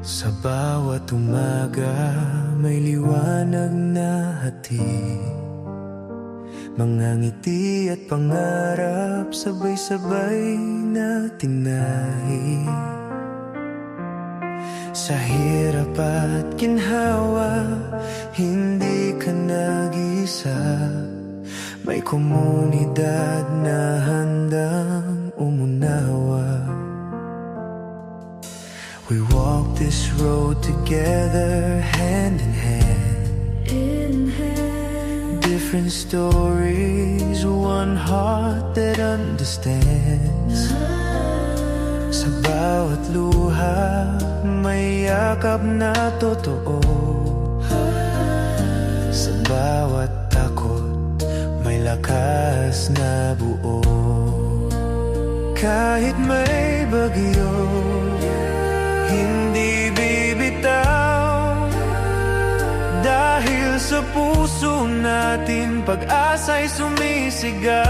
Sa bawat umaga may liwanag na hatid, mga ngiti at pangarap sabay-sabay nating nahid. Sa hirap at ginhawa, hindi ka nag-isa, may komunidad na handang umunawa. We walk this road together, hand in hand. Different stories, one heart that understands. Sa bawat luha, may yakap na totoo. Sa bawat takot, may lakas na buo. Kahit may bagyo, hindi bibitaw, dahil sa puso natin pag-asa'y sumisigaw.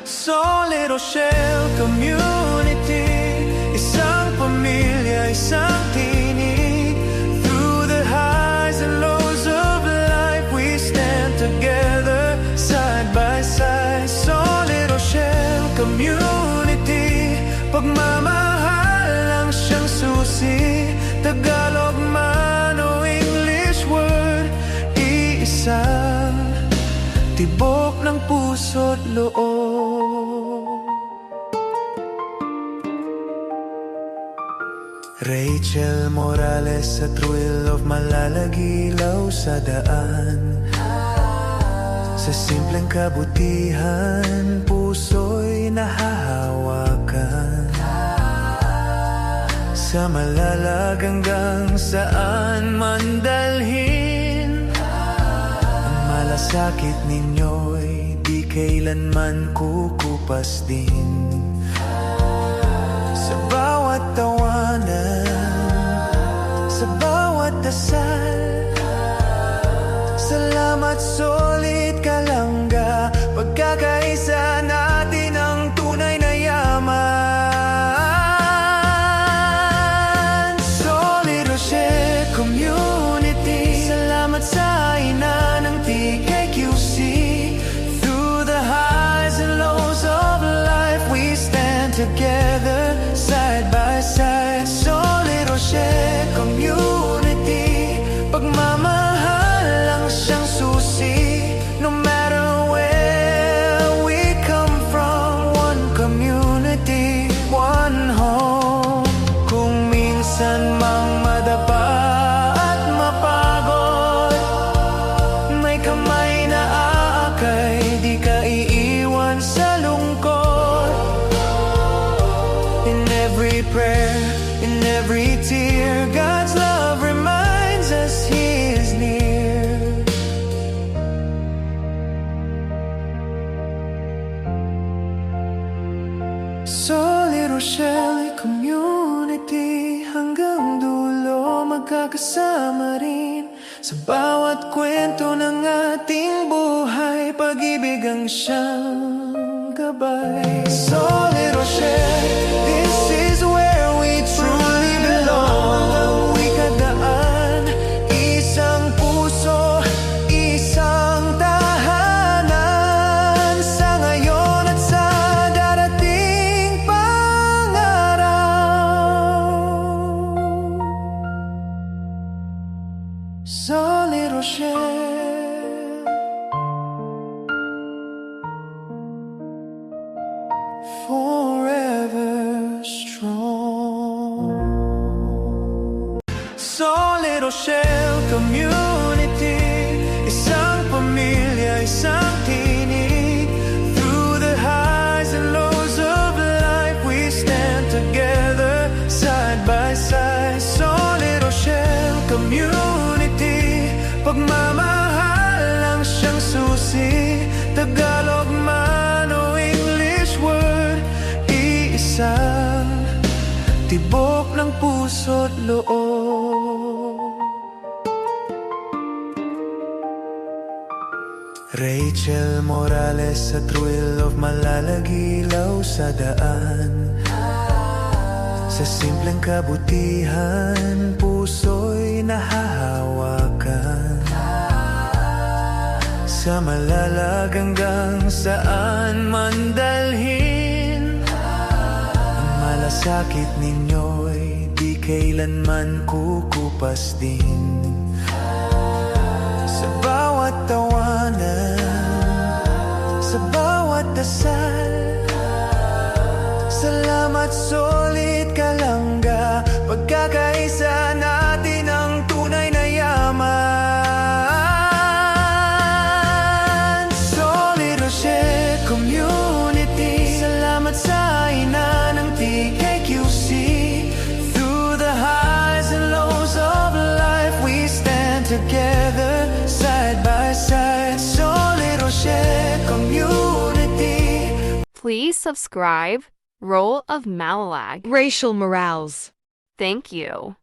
Solid Rochelle Community, isang pamilya, isang tinig. Through the highs and lows of life, we stand together, side by side. Solid Rochelle Community, pagmamahal lang siyang susi. Tagalog man o English word, iisa, tibok ng puso't loob. Rachel Morales sa thrill of malalagilaw sa daan. Sa simpleng kabutihan, puso'y nahahawakan. Sa malalag hanggang saan man dalhin, ang malasakit ninyo'y di kailanman kukupas din. Sa bawat tawanan, sa bawat dasal, salamat solid kalangga. Pagkakaisa natin ang tunay na yaman. Solid Rochelle Community, salamat sa ina ng TKQC. Through the highs and lows of life, we stand together, side by side. Solid Rochelle Community, pagmamahal lang siyang susi. No matter where we come from, one community, one home. Kung minsan mang madapa at mapagod, may kamay na aakay, di ka iiwan sa lungkot. In every prayer, in every tear, God's love reminds us He is near. Solid Rochelle Community, hanggang dulo magkakasama rin. Sa bawat kwento ng ating buhay, pag-ibig ang siyang gabay. Solid Rochelle, this is where we truly belong. Wikadaan, isang puso, isang tahanan. Sa ngayon at sa darating pang-araw. Solid Rochelle, forever strong. Solid Rochelle Community, isang pamilya, isang tinig. Through the highs and lows of life, we stand together, side by side. Solid Rochelle Community, pagmamahal lang siyang susi. Tagalog man o English word, tibok ng puso't loob. Rachel Morales sa thrill of malalagilaw sa daan. Sa simpleng kabutihan, puso'y nahahawakan. Sa malalaganggang saan man dalhin, ang malasakit ninyo'y di kailanman kukupas din. Sa bawat tawanan, sa bawat dasal, salamat solid kalangga. Pagkakaisa natin ang tunay na yaman. Solid Rochelle Community, salamat sa ina ng TKQC. Through the highs and lows of life, we stand together side by side. Solid Rochelle Community. Please subscribe. Role of Malalag. Rachel Morales. Thank you.